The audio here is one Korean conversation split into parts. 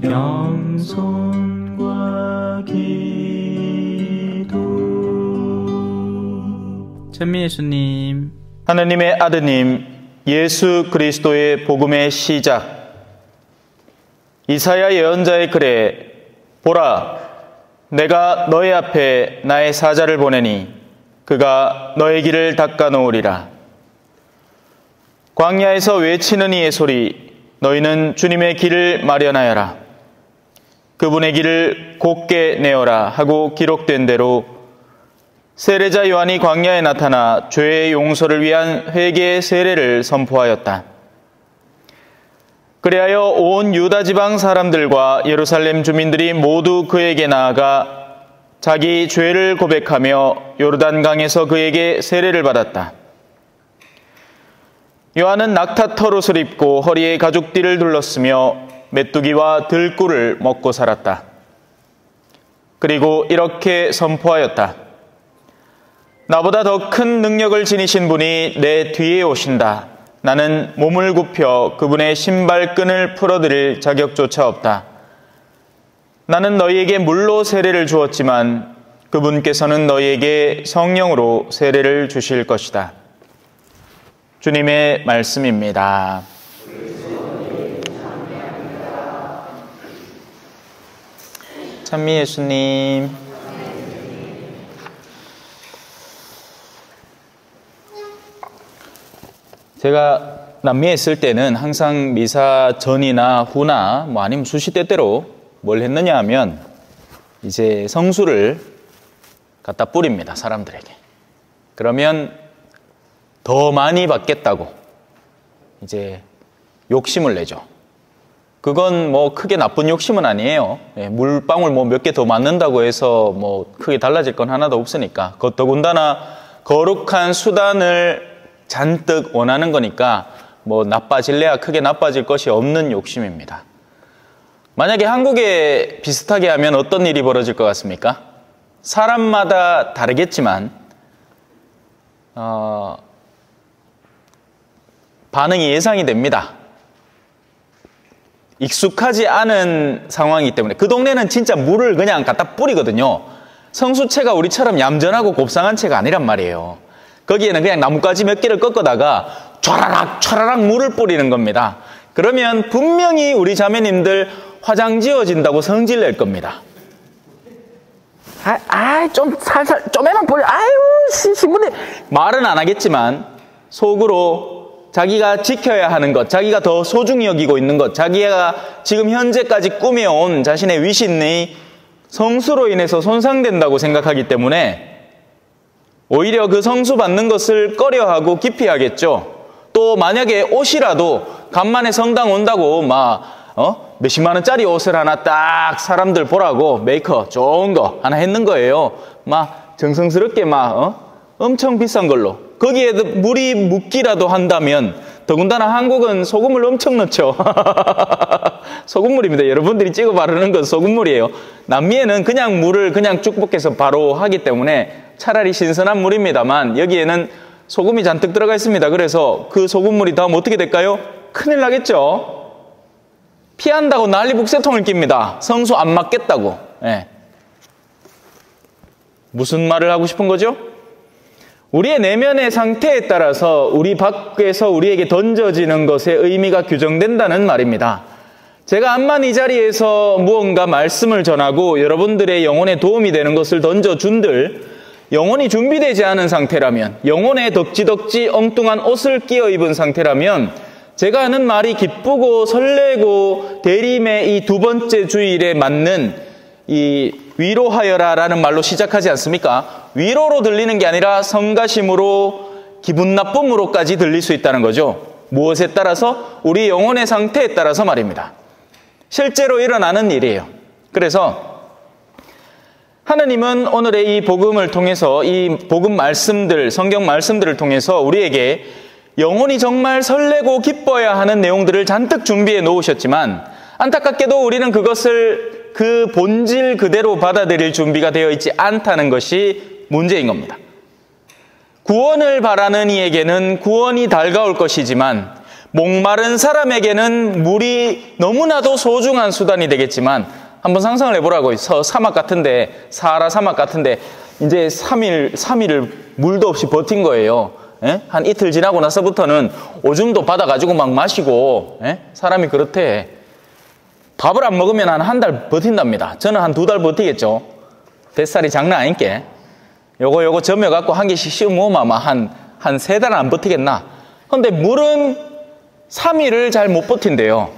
영손과 기도. 찬미 예수님. 하느님의 아드님 예수 그리스도의 복음의 시작. 이사야 예언자의 글에 보라, 내가 너희 앞에 나의 사자를 보내니 그가 너의 길을 닦아 놓으리라. 광야에서 외치는 이의 소리, 너희는 주님의 길을 마련하여라. 그분의 길을 곧게 내어라 하고 기록된 대로 세례자 요한이 광야에 나타나 죄의 용서를 위한 회개의 세례를 선포하였다. 그리하여 온 유다 지방 사람들과 예루살렘 주민들이 모두 그에게 나아가 자기 죄를 고백하며 요르단강에서 그에게 세례를 받았다. 요한은 낙타 털옷을 입고 허리에 가죽띠를 둘렀으며 메뚜기와 들꿀을 먹고 살았다. 그리고 이렇게 선포하였다. 나보다 더 큰 능력을 지니신 분이 내 뒤에 오신다. 나는 몸을 굽혀 그분의 신발끈을 풀어드릴 자격조차 없다. 나는 너희에게 물로 세례를 주었지만 그분께서는 너희에게 성령으로 세례를 주실 것이다. 주님의 말씀입니다. 찬미 예수님. 제가 남미에 있을 때는 항상 미사 전이나 후나 아니면 수시때때로 뭘 했느냐 하면 이제 성수를 갖다 뿌립니다, 사람들에게. 그러면 더 많이 받겠다고 이제 욕심을 내죠. 그건 크게 나쁜 욕심은 아니에요. 물방울 몇 개 더 맞는다고 해서 크게 달라질 건 하나도 없으니까. 더군다나 거룩한 수단을 잔뜩 원하는 거니까 나빠질래야 크게 나빠질 것이 없는 욕심입니다. 만약에 한국에 비슷하게 하면 어떤 일이 벌어질 것 같습니까? 사람마다 다르겠지만 반응이 예상이 됩니다. 익숙하지 않은 상황이기 때문에. 그 동네는 진짜 물을 그냥 갖다 뿌리거든요. 성수채가 우리처럼 얌전하고 곱상한 채가 아니란 말이에요. 거기에는 그냥 나뭇가지 몇 개를 꺾어다가 촤라락 물을 뿌리는 겁니다. 그러면 분명히 우리 자매님들 화장 지워진다고 성질 낼 겁니다. 좀 살살, 좀에만 뿌려. 신부님. 말은 안 하겠지만 속으로 자기가 지켜야 하는 것, 자기가 더 소중히 여기고 있는 것, 자기가 지금 현재까지 꾸며온 자신의 위신이 성수로 인해서 손상된다고 생각하기 때문에 오히려 그 성수 받는 것을 꺼려하고 기피하겠죠. 또 만약에 옷이라도 간만에 성당 온다고 몇십만 원짜리 옷을 하나 딱 사람들 보라고 메이크업 좋은 거 하나 했는 거예요. 정성스럽게 엄청 비싼 걸로. 거기에 물이 묻기라도 한다면, 더군다나 한국은 소금을 엄청 넣죠. 소금물입니다. 여러분들이 찍어 바르는 건 소금물이에요. 남미에는 그냥 물을 그냥 쭉 볶아서 바로 하기 때문에 차라리 신선한 물입니다만 여기에는 소금이 잔뜩 들어가 있습니다. 그래서 그 소금물이 다음 어떻게 될까요? 큰일 나겠죠. 피한다고 난리 북새통을 낍니다. 성수 안 맞겠다고. 무슨 말을 하고 싶은 거죠? 우리의 내면의 상태에 따라서 우리 밖에서 우리에게 던져지는 것의 의미가 규정된다는 말입니다. 제가 암만 이 자리에서 무언가 말씀을 전하고 여러분들의 영혼에 도움이 되는 것을 던져준들, 영혼이 준비되지 않은 상태라면, 영혼에 덕지덕지 엉뚱한 옷을 끼어 입은 상태라면, 제가 하는 말이 기쁘고 설레고 대림의 이 두 번째 주일에 맞는 이 위로하여라라는 말로 시작하지 않습니까? 위로로 들리는 게 아니라 성가심으로, 기분 나쁨으로까지 들릴 수 있다는 거죠. 무엇에 따라서? 우리 영혼의 상태에 따라서 말입니다. 실제로 일어나는 일이에요. 그래서 하느님은 오늘의 이 복음을 통해서, 이 복음 말씀들, 성경 말씀들을 통해서 우리에게 영혼이 정말 설레고 기뻐야 하는 내용들을 잔뜩 준비해 놓으셨지만, 안타깝게도 우리는 그것을 그 본질 그대로 받아들일 준비가 되어 있지 않다는 것이 문제인 겁니다. 구원을 바라는 이에게는 구원이 달가올 것이지만 목마른 사람에게는 물이 너무나도 소중한 수단이 되겠지만 한번 상상을 해보라고요. 사막 같은데, 사하라 사막 같은데 이제 3일을 물도 없이 버틴 거예요. 예? 한 이틀 지나고 나서부터는 오줌도 받아가지고 막 마시고, 예? 사람이 그렇대. 밥을 안 먹으면 한 달 버틴답니다. 저는 한 2달 버티겠죠. 뱃살이 장난 아닌게. 요거 점여갖고 한 개씩 씌워 먹으면 아마 한 3달은 안 버티겠나. 근데 물은 3일을 잘 못 버틴대요.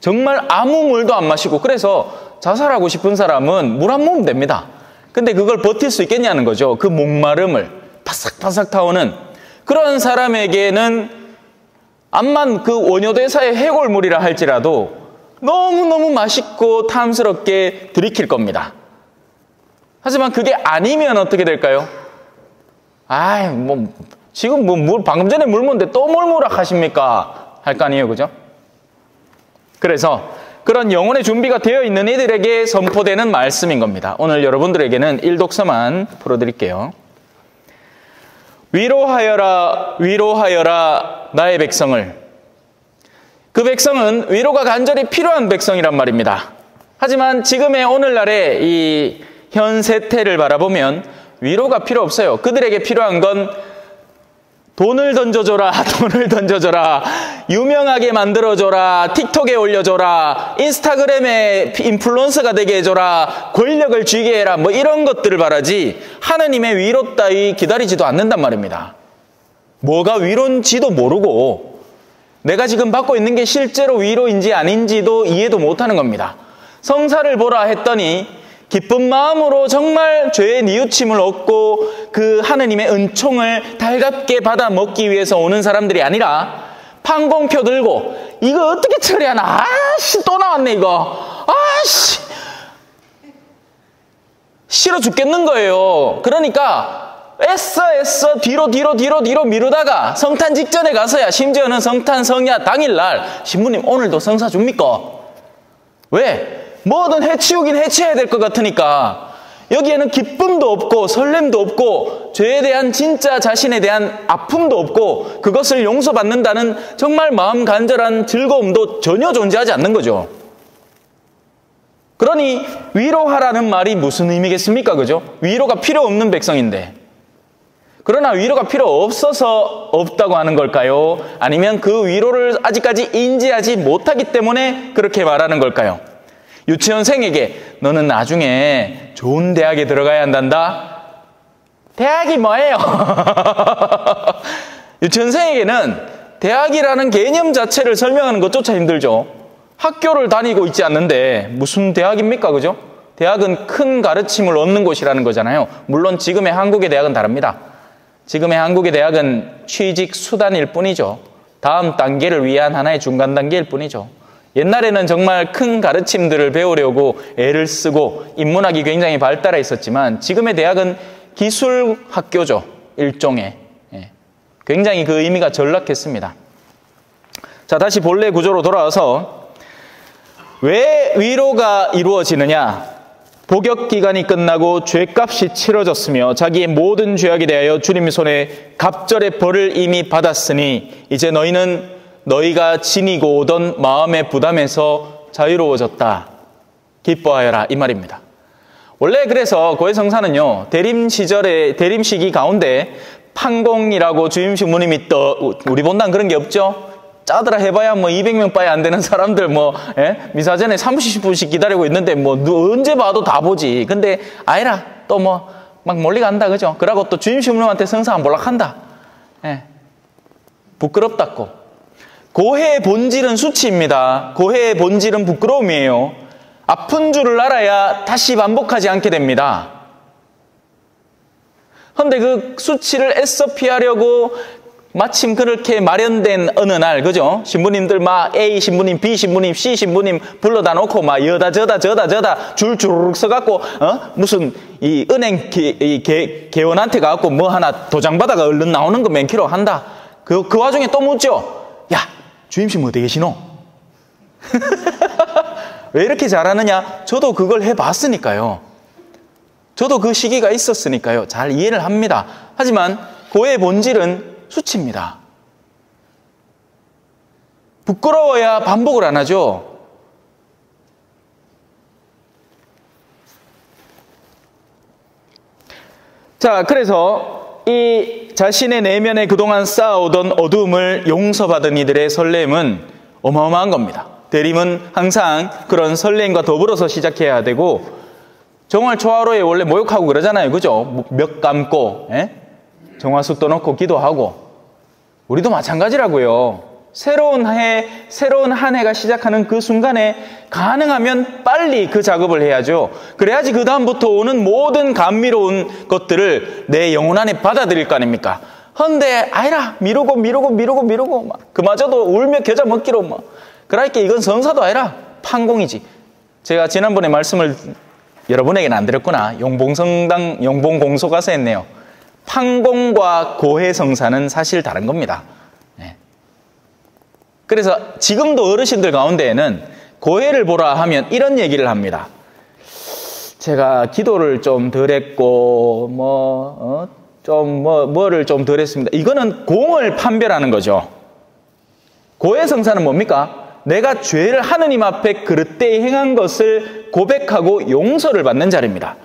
정말 아무 물도 안 마시고. 그래서 자살하고 싶은 사람은 물 한 모금 됩니다. 근데 그걸 버틸 수 있겠냐는 거죠. 그 목마름을 바삭바삭 타오는 그런 사람에게는 암만 그 원효대사의 해골물이라 할지라도 너무너무 맛있고 탐스럽게 들이킬 겁니다. 하지만 그게 아니면 어떻게 될까요? 지금 물 방금 전에 물 먹는데 또 뭘 뭐라 하십니까? 할 거 아니에요, 그죠? 그래서 그런 영혼의 준비가 되어 있는 이들에게 선포되는 말씀인 겁니다. 오늘 여러분들에게는 일독서만 풀어드릴게요. 위로하여라, 위로하여라, 나의 백성을. 그 백성은 위로가 간절히 필요한 백성이란 말입니다. 하지만 지금의 오늘날의 이 현 세태를 바라보면 위로가 필요 없어요. 그들에게 필요한 건 돈을 던져줘라, 돈을 던져줘라, 유명하게 만들어줘라, 틱톡에 올려줘라, 인스타그램에 인플루언서가 되게 해줘라, 권력을 쥐게 해라, 뭐 이런 것들을 바라지 하느님의 위로 따위 기다리지도 않는단 말입니다. 뭐가 위로인지도 모르고 내가 지금 받고 있는 게 실제로 위로인지 아닌지도 이해도 못하는 겁니다. 성사를 보라 했더니 기쁜 마음으로 정말 죄의 뉘우침을 얻고 그 하느님의 은총을 달갑게 받아 먹기 위해서 오는 사람들이 아니라 판공표 들고 이거 어떻게 처리하나? 아씨 또 나왔네 이거. 아씨 싫어 죽겠는 거예요. 그러니까 애써 뒤로 미루다가 성탄 직전에 가서야 심지어는 성탄 성야 당일날 신부님 오늘도 성사 줍니까? 왜? 뭐든 해치우긴 해치워야 될 것 같으니까 여기에는 기쁨도 없고 설렘도 없고 죄에 대한 진짜 자신에 대한 아픔도 없고 그것을 용서받는다는 정말 마음 간절한 즐거움도 전혀 존재하지 않는 거죠. 그러니 위로하라는 말이 무슨 의미겠습니까? 그죠? 위로가 필요 없는 백성인데. 그러나 위로가 필요 없어서 없다고 하는 걸까요? 아니면 그 위로를 아직까지 인지하지 못하기 때문에 그렇게 말하는 걸까요? 유치원생에게 너는 나중에 좋은 대학에 들어가야 한단다. 대학이 뭐예요? 유치원생에게는 대학이라는 개념 자체를 설명하는 것조차 힘들죠. 학교를 다니고 있지 않는데 무슨 대학입니까? 그죠? 대학은 큰 가르침을 얻는 곳이라는 거잖아요. 물론 지금의 한국의 대학은 다릅니다. 지금의 한국의 대학은 취직 수단일 뿐이죠. 다음 단계를 위한 하나의 중간 단계일 뿐이죠. 옛날에는 정말 큰 가르침들을 배우려고 애를 쓰고 인문학이 굉장히 발달해 있었지만 지금의 대학은 기술 학교죠. 일종의. 굉장히 그 의미가 전락했습니다. 자, 다시 본래 구조로 돌아와서 왜 위로가 이루어지느냐? 복역 기간이 끝나고 죄값이 치러졌으며 자기의 모든 죄악에 대하여 주님의 손에 갑절의 벌을 이미 받았으니 이제 너희는 너희가 지니고 오던 마음의 부담에서 자유로워졌다. 기뻐하여라 이 말입니다. 원래 그래서 고해성사는요 대림 시기 가운데 판공이라고 주임 신부님이 우리 본당 그런 게 없죠. 짜들어 해봐야 뭐 200명 빠야 안 되는 사람들 미사전에 30분씩 기다리고 있는데 뭐 언제 봐도 다 보지. 근데 아니라 또 뭐 막 멀리 간다 그죠. 그러고 또 주임 신부님한테 성사 안 볼락한다. 부끄럽다고. 고해의 본질은 수치입니다. 고해의 본질은 부끄러움이에요. 아픈 줄을 알아야 다시 반복하지 않게 됩니다. 그런데 그 수치를 애써 피하려고 마침 그렇게 마련된 어느 날, 그죠? 신부님들 막 A 신부님, B 신부님, C 신부님 불러다 놓고 막 여다 저다 줄 주르륵 서갖고 무슨 이 은행 개원한테 가갖고 뭐 하나 도장 받아가 얼른 나오는 거 맨키로 한다. 그 와중에 또 묻죠. 야, 주임신 어디 계시노? 왜 이렇게 잘하느냐? 저도 그걸 해봤으니까요. 저도 그 시기가 있었으니까요. 잘 이해를 합니다. 하지만 고해의 본질은 수치입니다. 부끄러워야 반복을 안 하죠. 자, 그래서 이 자신의 내면에 그동안 쌓아오던 어두움을 용서받은 이들의 설렘은 어마어마한 겁니다. 대림은 항상 그런 설렘과 더불어서 시작해야 되고, 정월 초하루에 원래 모욕하고 그러잖아요. 그죠? 몇 감고, 정화수 넣고 기도하고. 우리도 마찬가지라고요. 새로운 한 해가 시작하는 그 순간에 가능하면 빨리 그 작업을 해야죠. 그래야지 그 다음부터 오는 모든 감미로운 것들을 내 영혼 안에 받아들일 거 아닙니까? 헌데 아이라 미루고 막 그마저도 울며 겨자 먹기로 막 그러니까 이건 성사도 아니라 판공이지. 제가 지난번에 말씀을 여러분에게는 안 드렸구나. 용봉성당 용봉공소 가서 했네요. 판공과 고해성사는 사실 다른 겁니다. 그래서 지금도 어르신들 가운데에는 고해를 보라 하면 이런 얘기를 합니다. 제가 기도를 좀 덜 했고 뭐를 좀 덜 했습니다. 이거는 공을 판별하는 거죠. 고해성사는 뭡니까? 내가 죄를 하느님 앞에 그릇되이 행한 것을 고백하고 용서를 받는 자리입니다.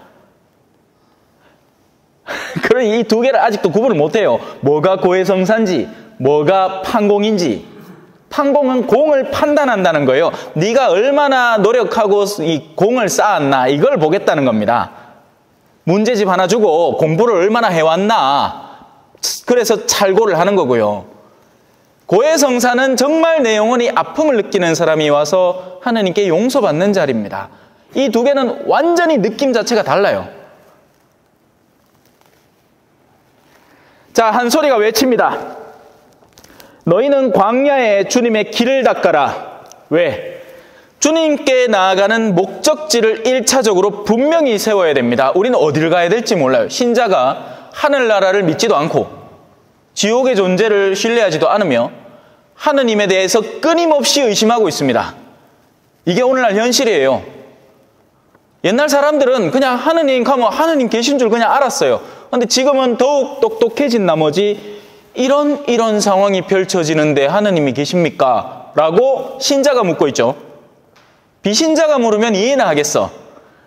그러니 이 두 개를 아직도 구분을 못해요. 뭐가 고해성사인지 뭐가 판공인지. 판공은 공을 판단한다는 거예요. 네가 얼마나 노력하고 이 공을 쌓았나 이걸 보겠다는 겁니다. 문제집 하나 주고 공부를 얼마나 해왔나 그래서 찰고를 하는 거고요. 고해성사는 정말 내 영혼이 아픔을 느끼는 사람이 와서 하나님께 용서받는 자리입니다. 이 두 개는 완전히 느낌 자체가 달라요. 자, 한 소리가 외칩니다. 너희는 광야에 주님의 길을 닦아라. 왜? 주님께 나아가는 목적지를 1차적으로 분명히 세워야 됩니다. 우리는 어디를 가야 될지 몰라요. 신자가 하늘나라를 믿지도 않고 지옥의 존재를 신뢰하지도 않으며 하느님에 대해서 끊임없이 의심하고 있습니다. 이게 오늘날 현실이에요. 옛날 사람들은 그냥 하느님 가면 하느님 계신 줄 그냥 알았어요. 그런데 지금은 더욱 똑똑해진 나머지 이런 상황이 펼쳐지는데 하느님이 계십니까? 라고 신자가 묻고 있죠. 비신자가 물으면 이해나 하겠어.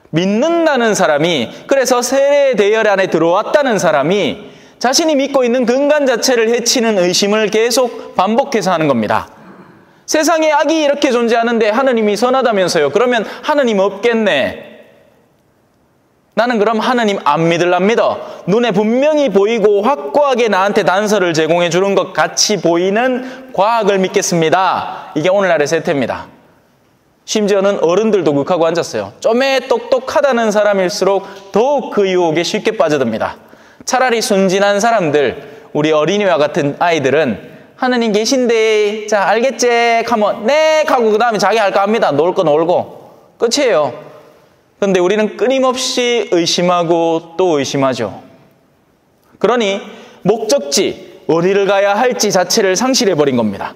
믿는다는 사람이, 그래서 세례 대열 안에 들어왔다는 사람이 자신이 믿고 있는 근간 자체를 해치는 의심을 계속 반복해서 하는 겁니다. 세상에 악이 이렇게 존재하는데 하느님이 선하다면서요. 그러면 하느님 없겠네. 나는 그럼 하느님 안 믿을랍니다. 눈에 분명히 보이고 확고하게 나한테 단서를 제공해 주는 것 같이 보이는 과학을 믿겠습니다. 이게 오늘날의 세태입니다. 심지어는 어른들도 극하고 앉았어요. 좀에 똑똑하다는 사람일수록 더욱 그 유혹에 쉽게 빠져듭니다. 차라리 순진한 사람들, 우리 어린이와 같은 아이들은 하느님 계신데 자 알겠지? 하면 네 하고 그 다음에 자기 할 거 합니다. 놀 거 놀고 끝이에요. 그런데 우리는 끊임없이 의심하고 또 의심하죠. 그러니 목적지, 어디를 가야 할지 자체를 상실해버린 겁니다.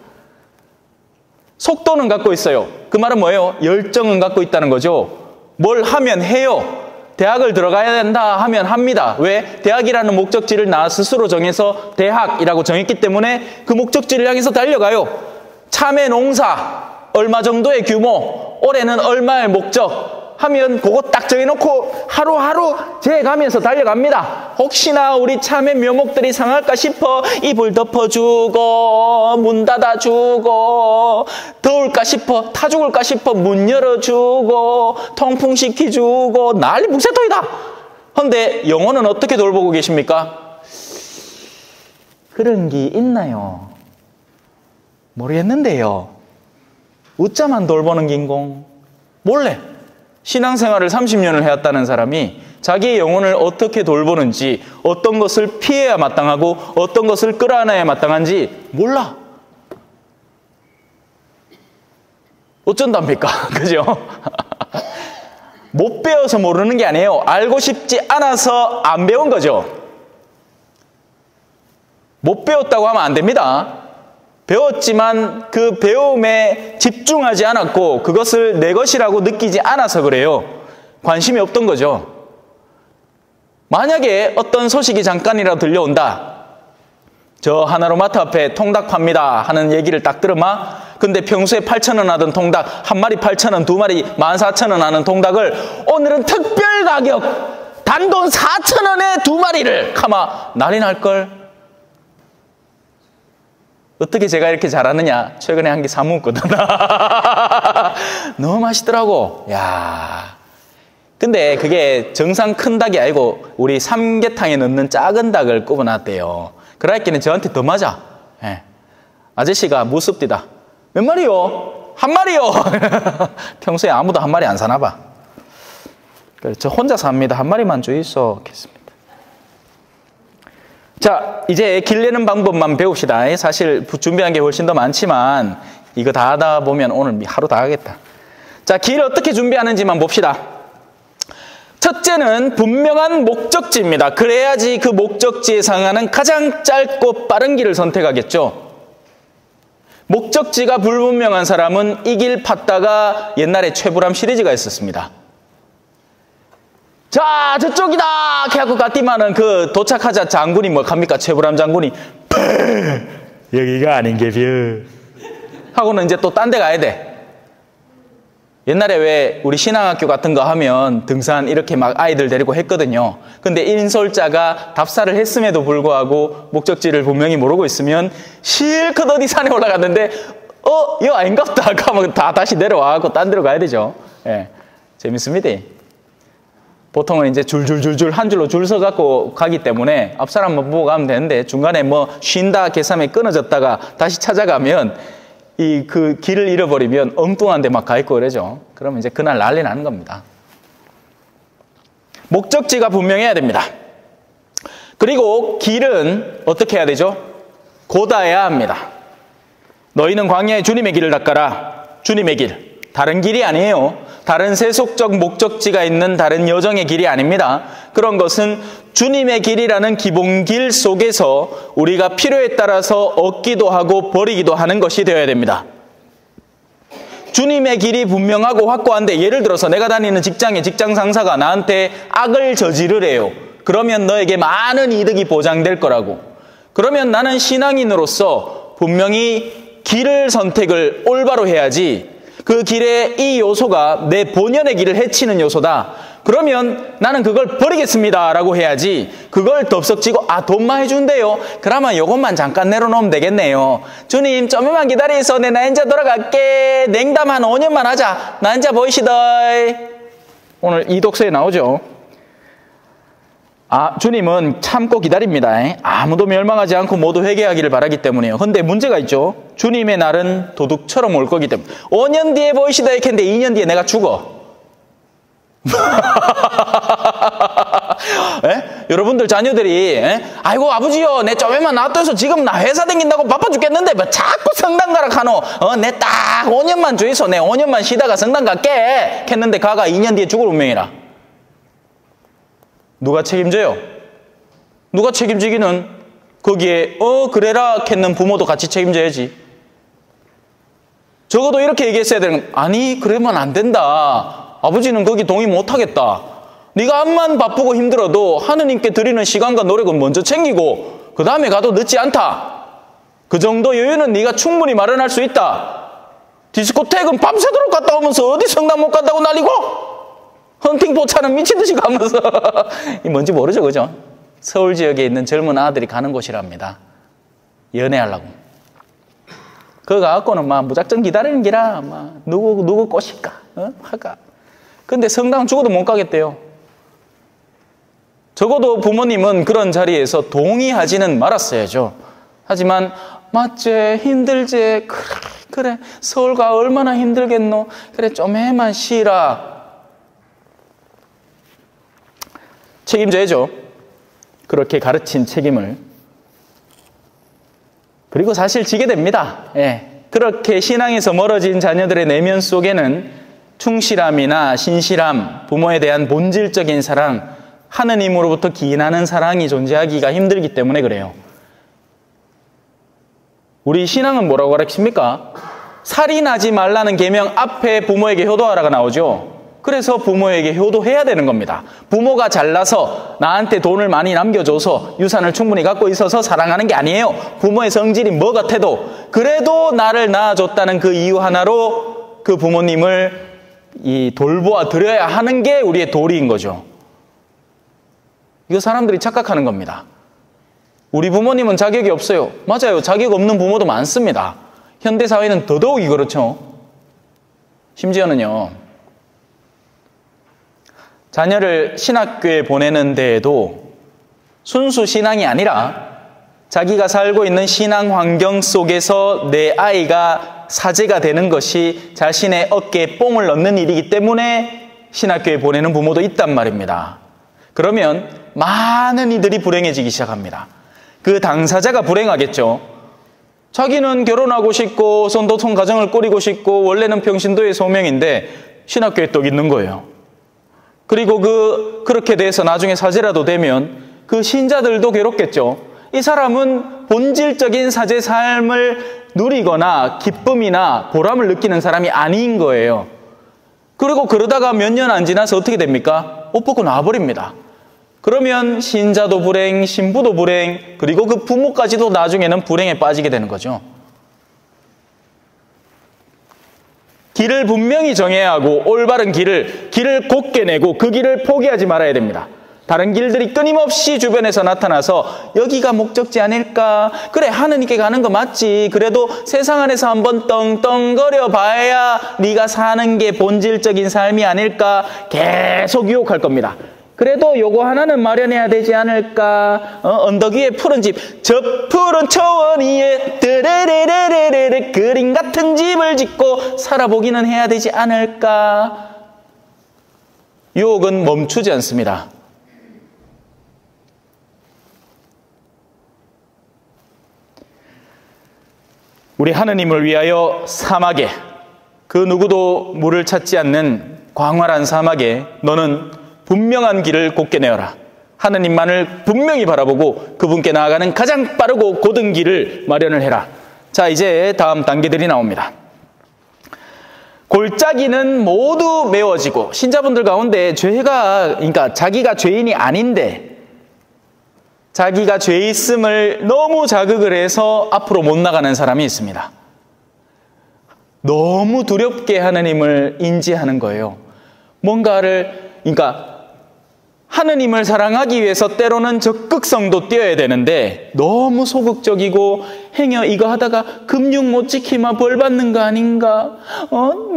속도는 갖고 있어요. 그 말은 뭐예요? 열정은 갖고 있다는 거죠. 뭘 하면 해요. 대학을 들어가야 된다 하면 합니다. 왜? 대학이라는 목적지를 나 스스로 정해서 대학이라고 정했기 때문에 그 목적지를 향해서 달려가요. 참외 농사 얼마 정도의 규모, 올해는 얼마의 목적 하면 그거 딱 정해놓고 하루하루 재가면서 달려갑니다. 혹시나 우리 참외 묘목들이 상할까 싶어 이불 덮어주고 문 닫아주고 더울까 싶어 타 죽을까 싶어 문 열어주고 통풍시켜주고 난리 북새통이다. 그런데 영혼은 어떻게 돌보고 계십니까? 그런 게 있나요? 모르겠는데요. 웃자만 돌보는 긴공 몰래 신앙생활을 30년을 해왔다는 사람이 자기의 영혼을 어떻게 돌보는지, 어떤 것을 피해야 마땅하고 어떤 것을 끌어안아야 마땅한지 몰라. 어쩐답니까? 그죠? 못 배워서 모르는 게 아니에요. 알고 싶지 않아서 안 배운 거죠. 못 배웠다고 하면 안 됩니다. 배웠지만 그 배움에 집중하지 않았고 그것을 내 것이라고 느끼지 않아서 그래요. 관심이 없던 거죠. 만약에 어떤 소식이 잠깐이라도 들려온다. 저 하나로마트 앞에 통닭 팝니다 하는 얘기를 딱 들으면 근데 평소에 8,000원 하던 통닭, 한 마리 8,000원, 두 마리 14,000원 하는 통닭을 오늘은 특별 가격, 단돈 4,000원에 두 마리를 카마 난리 날걸. 어떻게 제가 이렇게 잘하느냐? 최근에 한 개 사 먹었거든. 너무 맛있더라고. 야. 근데 그게 정상 큰 닭이 아니고 우리 삼계탕에 넣는 작은 닭을 굽어놨대요. 그러니까 저한테 더 맞아. 예. 아저씨가 무섭디다. 몇 마리요? 한 마리요. 평소에 아무도 한 마리 안 사나 봐. 그래서 저 혼자 삽니다. 한 마리만 주이소. 했습니다. 자, 이제 길 내는 방법만 배웁시다. 사실 준비한 게 훨씬 더 많지만 이거 다 하다 보면 오늘 하루 다 하겠다. 자, 길 어떻게 준비하는지만 봅시다. 첫째는 분명한 목적지입니다. 그래야지 그 목적지에 상하는 가장 짧고 빠른 길을 선택하겠죠. 목적지가 불분명한 사람은 이 길 팠다가 옛날에 최불암 시리즈가 있었습니다. 자, 저쪽이다! 해갖고 갔더니만은 그 도착하자 장군이 뭐 갑니까? 최불암 장군이 여기가 아닌 게벼 하고는 이제 또 딴 데 가야 돼. 옛날에 왜 우리 신앙학교 같은 거 하면 등산 이렇게 막 아이들 데리고 했거든요. 근데 인솔자가 답사를 했음에도 불구하고 목적지를 분명히 모르고 있으면 실컷 어디 산에 올라갔는데 이거 아닌갑다 하면 다 다시 내려와갖고 딴 데로 가야 되죠. 예, 재밌습니다. 보통은 이제 줄줄줄줄 한 줄로 줄 서갖고 가기 때문에 앞 사람만 보고 가면 되는데 중간에 뭐 쉰다 계산에 끊어졌다가 다시 찾아가면 그 길을 잃어버리면 엉뚱한 데 막 가 있고 그러죠. 그러면 이제 그날 난리 나는 겁니다. 목적지가 분명해야 됩니다. 그리고 길은 어떻게 해야 되죠? 곧아야 합니다. 너희는 광야에 주님의 길을 닦아라. 주님의 길. 다른 길이 아니에요. 다른 세속적 목적지가 있는 다른 여정의 길이 아닙니다. 그런 것은 주님의 길이라는 기본 길 속에서 우리가 필요에 따라서 얻기도 하고 버리기도 하는 것이 되어야 됩니다. 주님의 길이 분명하고 확고한데 예를 들어서 내가 다니는 직장의 직장 상사가 나한테 악을 저지르래요. 그러면 너에게 많은 이득이 보장될 거라고. 그러면 나는 신앙인으로서 분명히 길을 선택을 올바로 해야지 그 길에 이 요소가 내 본연의 길을 해치는 요소다. 그러면 나는 그걸 버리겠습니다 라고 해야지 그걸 덥석지고 돈만 해준대요. 그러면 요것만 잠깐 내려놓으면 되겠네요. 주님 좀만 기다리소. 나 이제 돌아갈게. 냉담 한 5년만 하자. 나 이제 보이시더. 오늘 이 독서에 나오죠. 주님은 참고 기다립니다. 아무도 멸망하지 않고 모두 회개하기를 바라기 때문에요. 근데 문제가 있죠. 주님의 날은 도둑처럼 올 거기 때문에 5년 뒤에 보이시다 했는데 2년 뒤에 내가 죽어. 여러분들 자녀들이 아이고 아버지요 내 좀만 놔둬서 지금 나 회사 다닌다고 바빠 죽겠는데 뭐 자꾸 성당 가라 카노. 내 딱 5년만 주이소. 내 5년만 쉬다가 성당 갈게 했는데 가가 2년 뒤에 죽을 운명이라. 누가 책임져요? 누가 책임지기는 거기에 그래라 했는 부모도 같이 책임져야지. 적어도 이렇게 얘기했어야 되는 거야. 아니 그러면 안 된다. 아버지는 거기 동의 못하겠다. 네가 암만 바쁘고 힘들어도 하느님께 드리는 시간과 노력은 먼저 챙기고 그 다음에 가도 늦지 않다. 그 정도 여유는 네가 충분히 마련할 수 있다. 디스코텍은 밤새도록 갔다 오면서 어디 성당 못 간다고 날리고 헌팅 포차는 미친듯이 가면서 이 뭔지 모르죠, 그죠? 서울 지역에 있는 젊은 아들이 가는 곳이랍니다. 연애하려고. 그거 갖고는 막 무작정 기다리는 기라 막 누구 꼬실까? 할까? 근데 성당 죽어도 못 가겠대요. 적어도 부모님은 그런 자리에서 동의하지는 말았어야죠. 하지만 맞지 힘들지 그래 서울 가 얼마나 힘들겠노. 그래 좀만 쉬라. 책임져야죠. 그렇게 가르친 책임을. 그리고 사실 지게 됩니다. 그렇게 신앙에서 멀어진 자녀들의 내면 속에는 충실함이나 신실함, 부모에 대한 본질적인 사랑, 하느님으로부터 기인하는 사랑이 존재하기가 힘들기 때문에 그래요. 우리 신앙은 뭐라고 가르칩니까? 살인하지 말라는 계명 앞에 부모에게 효도하라가 나오죠. 그래서 부모에게 효도해야 되는 겁니다. 부모가 잘나서 나한테 돈을 많이 남겨줘서 유산을 충분히 갖고 있어서 사랑하는 게 아니에요. 부모의 성질이 뭐 같아도 그래도 나를 낳아줬다는 그 이유 하나로 그 부모님을 돌보아 드려야 하는 게 우리의 도리인 거죠. 이거 사람들이 착각하는 겁니다. 우리 부모님은 자격이 없어요. 맞아요. 자격 없는 부모도 많습니다. 현대사회는 더더욱이 그렇죠. 심지어는요, 자녀를 신학교에 보내는 데에도 순수 신앙이 아니라 자기가 살고 있는 신앙 환경 속에서 내 아이가 사제가 되는 것이 자신의 어깨에 뽕을 넣는 일이기 때문에 신학교에 보내는 부모도 있단 말입니다. 그러면 많은 이들이 불행해지기 시작합니다. 그 당사자가 불행하겠죠. 자기는 결혼하고 싶고 손도통 가정을 꾸리고 싶고 원래는 평신도의 소명인데 신학교에 떡 있는 거예요. 그리고 그렇게 돼서 나중에 사제라도 되면 그 신자들도 괴롭겠죠. 이 사람은 본질적인 사제 삶을 누리거나 기쁨이나 보람을 느끼는 사람이 아닌 거예요. 그리고 그러다가 몇 년 안 지나서 어떻게 됩니까? 옷 벗고 나와버립니다. 그러면 신자도 불행, 신부도 불행, 그리고 그 부모까지도 나중에는 불행에 빠지게 되는 거죠. 길을 분명히 정해야 하고 올바른 길을 곧게 내고 그 길을 포기하지 말아야 됩니다. 다른 길들이 끊임없이 주변에서 나타나서 여기가 목적지 아닐까? 그래, 하느님께 가는 거 맞지. 그래도 세상 안에서 한번 떵떵거려 봐야 네가 사는 게 본질적인 삶이 아닐까? 계속 유혹할 겁니다. 그래도 요거 하나는 마련해야 되지 않을까? 언덕 위에 푸른 집, 저 푸른 초원 위에 뜨르르르르르 그림 같은 집을 짓고 살아보기는 해야 되지 않을까? 유혹은 멈추지 않습니다. 우리 하느님을 위하여 사막에, 그 누구도 물을 찾지 않는 광활한 사막에 너는 분명한 길을 곧게 내어라. 하느님만을 분명히 바라보고 그분께 나아가는 가장 빠르고 곧은 길을 마련을 해라. 자, 이제 다음 단계들이 나옵니다. 골짜기는 모두 메워지고, 신자분들 가운데 그러니까 자기가 죄인이 아닌데 자기가 죄 있음을 너무 자극을 해서 앞으로 못 나가는 사람이 있습니다. 너무 두렵게 하느님을 인지하는 거예요. 그러니까 하느님을 사랑하기 위해서 때로는 적극성도 띄어야 되는데 너무 소극적이고 행여 이거 하다가 금융 못 지키면 벌 받는 거 아닌가?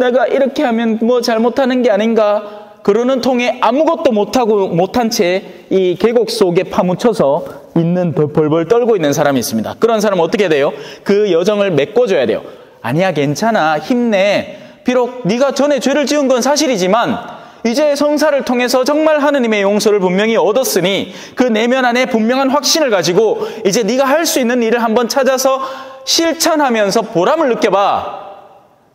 내가 이렇게 하면 뭐 잘못하는 게 아닌가? 그러는 통에 아무것도 못한 채 이 계곡 속에 파묻혀서 있는 벌벌 떨고 있는 사람이 있습니다. 그런 사람은 어떻게 돼요? 그 여정을 메꿔줘야 돼요. 아니야, 괜찮아, 힘내. 비록 네가 전에 죄를 지은 건 사실이지만 이제 성사를 통해서 정말 하느님의 용서를 분명히 얻었으니 그 내면 안에 분명한 확신을 가지고 이제 네가 할 수 있는 일을 한번 찾아서 실천하면서 보람을 느껴봐.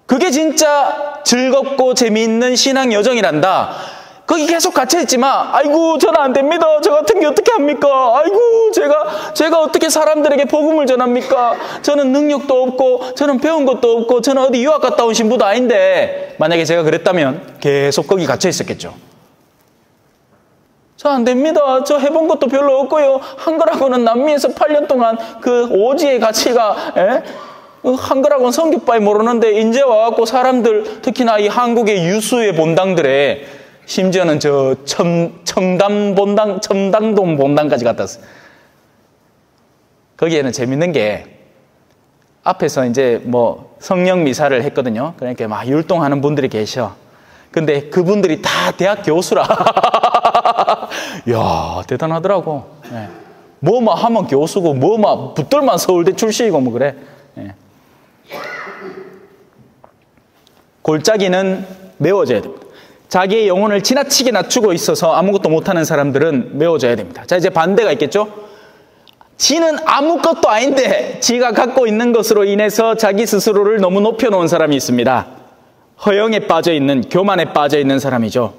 그게 진짜 즐겁고 재미있는 신앙 여정이란다. 거기 계속 갇혀있지 마. 아이고, 저는 안 됩니다. 저 같은 게 어떻게 합니까? 아이고, 제가 어떻게 사람들에게 복음을 전합니까? 저는 능력도 없고, 저는 배운 것도 없고, 저는 어디 유학 갔다 온 신부도 아닌데, 만약에 제가 그랬다면 계속 거기 갇혀있었겠죠. 저 안 됩니다. 저 해본 것도 별로 없고요. 한글하고는 남미에서 8년 동안 그 오지의 가치가, 한글하고는 성격바에 모르는데 이제 와갖고 사람들, 특히나 이 한국의 유수의 본당들에 심지어는 저 첨당동 본당까지 갔다 왔어요. 거기에는 재밌는 게 앞에서 이제 뭐 성령 미사를 했거든요. 그러니까 막 율동하는 분들이 계셔. 근데 그분들이 다 대학 교수라. 이야, 대단하더라고. 네. 뭐만 하면 교수고, 뭐만 붙들만 서울대 출신이고 뭐 그래. 네. 골짜기는 메워져야 됩니다. 자기의 영혼을 지나치게 낮추고 있어서 아무것도 못하는 사람들은 메워져야 됩니다. 자, 이제 반대가 있겠죠? 지는 아무것도 아닌데 지가 갖고 있는 것으로 인해서 자기 스스로를 너무 높여놓은 사람이 있습니다. 허영에 빠져있는, 교만에 빠져있는 사람이죠.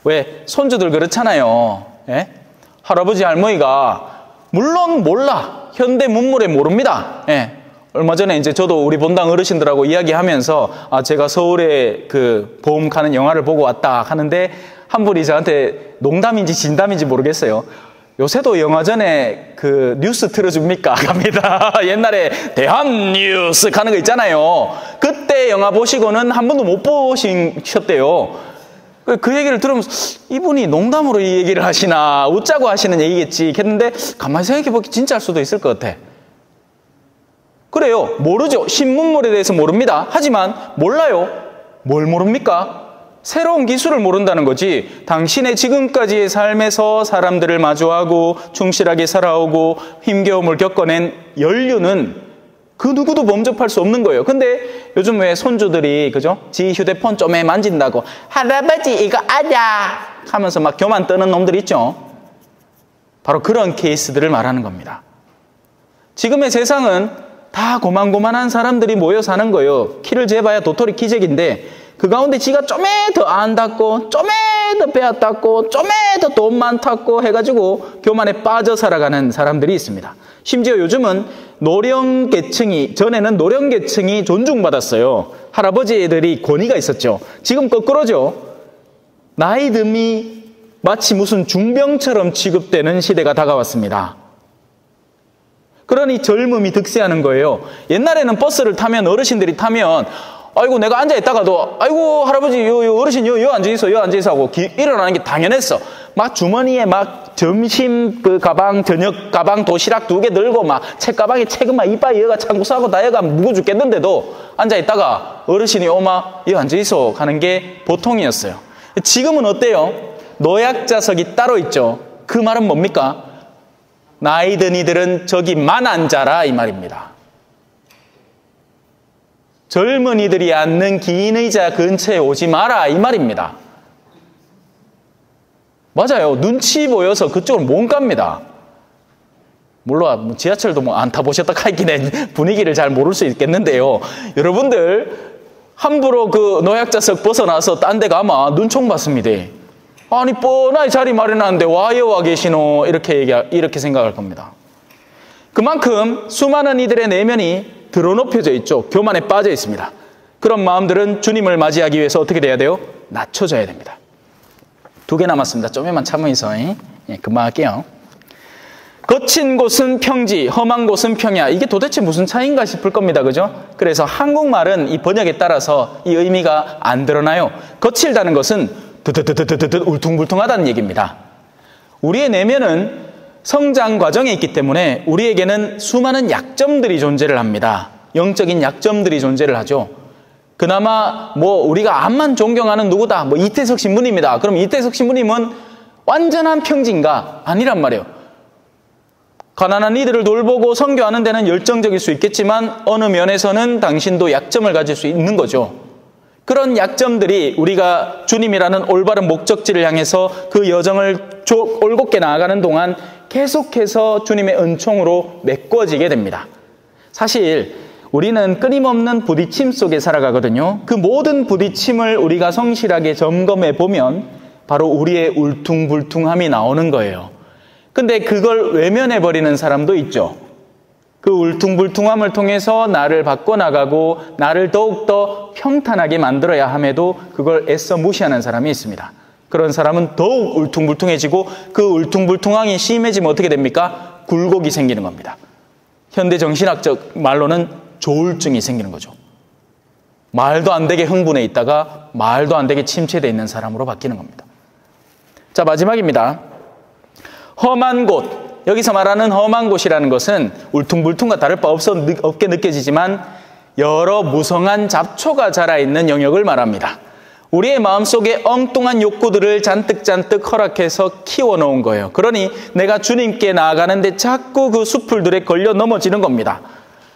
왜? 손주들 그렇잖아요. 예? 할아버지 할머니가 물론 몰라. 현대 문물에 모릅니다. 예. 얼마 전에 이제 저도 우리 본당 어르신들하고 이야기하면서 제가 서울에 그 보험가는 영화를 보고 왔다 하는데 한 분이 저한테 농담인지 진담인지 모르겠어요. 요새도 영화전에 그 뉴스 틀어줍니까? 갑니다. 옛날에 대한뉴스 가는 거 있잖아요. 그때 영화 보시고는 한 번도 못 보셨대요. 그 얘기를 들으면서 이분이 농담으로 이 얘기를 하시나 웃자고 하시는 얘기겠지 했는데 가만히 생각해보기 진짜 할 수도 있을 것 같아. 그래요. 모르죠. 신문물에 대해서 모릅니다. 하지만 몰라요. 뭘 모릅니까? 새로운 기술을 모른다는 거지. 당신의 지금까지의 삶에서 사람들을 마주하고 충실하게 살아오고 힘겨움을 겪어낸 연륜은 그 누구도 범접할 수 없는 거예요. 근데 요즘 왜 손주들이 그죠? 지 휴대폰 좀에 만진다고 할아버지 이거 아냐 하면서 막 교만 떠는 놈들 있죠. 바로 그런 케이스들을 말하는 겁니다. 지금의 세상은 다 고만고만한 사람들이 모여 사는 거예요. 키를 재봐야 도토리 키재기인데 그 가운데 지가 좀에 더 안 닦고 좀에 더 빼앗았고 좀에 더 돈 많았고 해가지고 교만에 빠져 살아가는 사람들이 있습니다. 심지어 요즘은 노령계층이, 전에는 노령계층이 존중받았어요. 할아버지 애들이 권위가 있었죠. 지금 거꾸로죠. 나이 듦이 마치 무슨 중병처럼 취급되는 시대가 다가왔습니다. 그러니 젊음이 득세하는 거예요. 옛날에는 버스를 타면 어르신들이 타면 아이고 내가 앉아있다가도 아이고 할아버지 요 어르신 요 앉아있어 요 앉아있어 하고 일어나는 게 당연했어. 막 주머니에 막 점심 그 가방 저녁 가방 도시락 2개 들고 막 책가방에 책은 막 이빨 여가 창고 싸고 다 여가 무거 죽겠는데도 앉아있다가 어르신이 오마 요 앉아있어 하는 게 보통이었어요. 지금은 어때요? 노약자석이 따로 있죠. 그 말은 뭡니까? 나이 든 이들은 저기만 앉아라 이 말입니다. 젊은이들이 앉는 긴 의자 근처에 오지 마라 이 말입니다. 맞아요. 눈치 보여서 그쪽을 못 갑니다. 물론 지하철도 안 타보셨다 하기는 분위기를 잘 모를 수 있겠는데요. 여러분들 함부로 그 노약자석 벗어나서 딴 데 가면 눈총 받습니다. 아니 뻔하게 자리 마련하는데 와요 와 계시노 이렇게 생각할 겁니다. 그만큼 수많은 이들의 내면이 드러높여져 있죠. 교만에 빠져 있습니다. 그런 마음들은 주님을 맞이하기 위해서 어떻게 돼야 돼요? 낮춰져야 됩니다. 2개 남았습니다. 좀만 참으면서 금방 할게요. 거친 곳은 평지, 험한 곳은 평야. 이게 도대체 무슨 차이인가 싶을 겁니다. 그죠? 그래서 한국말은 이 번역에 따라서 이 의미가 안 드러나요. 거칠다는 것은 드드드드드드 울퉁불퉁하다는 얘기입니다. 우리의 내면은 성장 과정에 있기 때문에 우리에게는 수많은 약점들이 존재를 합니다. 영적인 약점들이 존재를 하죠. 그나마 우리가 암만 존경하는 누구다. 이태석 신부님이다. 그럼 이태석 신부님은 완전한 평지인가? 아니란 말이에요. 가난한 이들을 돌보고 선교하는 데는 열정적일 수 있겠지만 어느 면에서는 당신도 약점을 가질 수 있는 거죠. 그런 약점들이 우리가 주님이라는 올바른 목적지를 향해서 그 여정을 올곧게 나아가는 동안 계속해서 주님의 은총으로 메꿔지게 됩니다. 사실 우리는 끊임없는 부딪힘 속에 살아가거든요. 그 모든 부딪힘을 우리가 성실하게 점검해 보면 바로 우리의 울퉁불퉁함이 나오는 거예요. 근데 그걸 외면해 버리는 사람도 있죠. 그 울퉁불퉁함을 통해서 나를 바꿔나가고 나를 더욱더 평탄하게 만들어야 함에도 그걸 애써 무시하는 사람이 있습니다. 그런 사람은 더욱 울퉁불퉁해지고 그 울퉁불퉁함이 심해지면 어떻게 됩니까? 굴곡이 생기는 겁니다. 현대 정신학적 말로는 조울증이 생기는 거죠. 말도 안 되게 흥분해 있다가 말도 안 되게 침체되어 있는 사람으로 바뀌는 겁니다. 자, 마지막입니다. 험한 곳. 여기서 말하는 험한 곳이라는 것은 울퉁불퉁과 다를 바 없게 느껴지지만 여러 무성한 잡초가 자라있는 영역을 말합니다. 우리의 마음속에 엉뚱한 욕구들을 잔뜩 허락해서 키워놓은 거예요. 그러니 내가 주님께 나아가는데 자꾸 그 수풀들에 걸려 넘어지는 겁니다.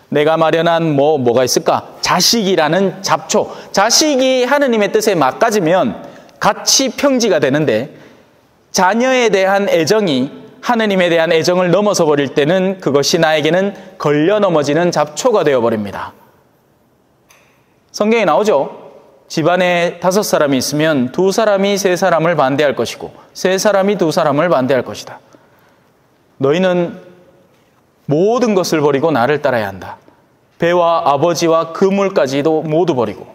내가 마련한 뭐가 있을까? 자식이라는 잡초. 자식이 하느님의 뜻에 맞가지면 같이 평지가 되는데 자녀에 대한 애정이 하느님에 대한 애정을 넘어서 버릴 때는 그것이 나에게는 걸려 넘어지는 잡초가 되어버립니다. 성경에 나오죠. 집안에 5사람이 있으면 2사람이 3사람을 반대할 것이고 3사람이 2사람을 반대할 것이다. 너희는 모든 것을 버리고 나를 따라야 한다. 배와 아버지와 그물까지도 모두 버리고.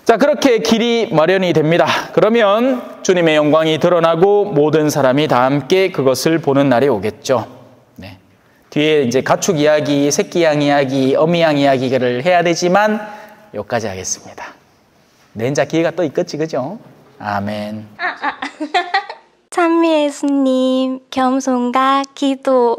자, 그렇게 길이 마련이 됩니다. 그러면 주님의 영광이 드러나고 모든 사람이 다 함께 그것을 보는 날이 오겠죠. 네. 뒤에 이제 가축 이야기, 새끼 양 이야기, 어미 양 이야기를 해야 되지만 여기까지 하겠습니다. 내자 기회가 또 있겠지, 그죠? 아멘. 찬미 예수님, 겸손과 기도.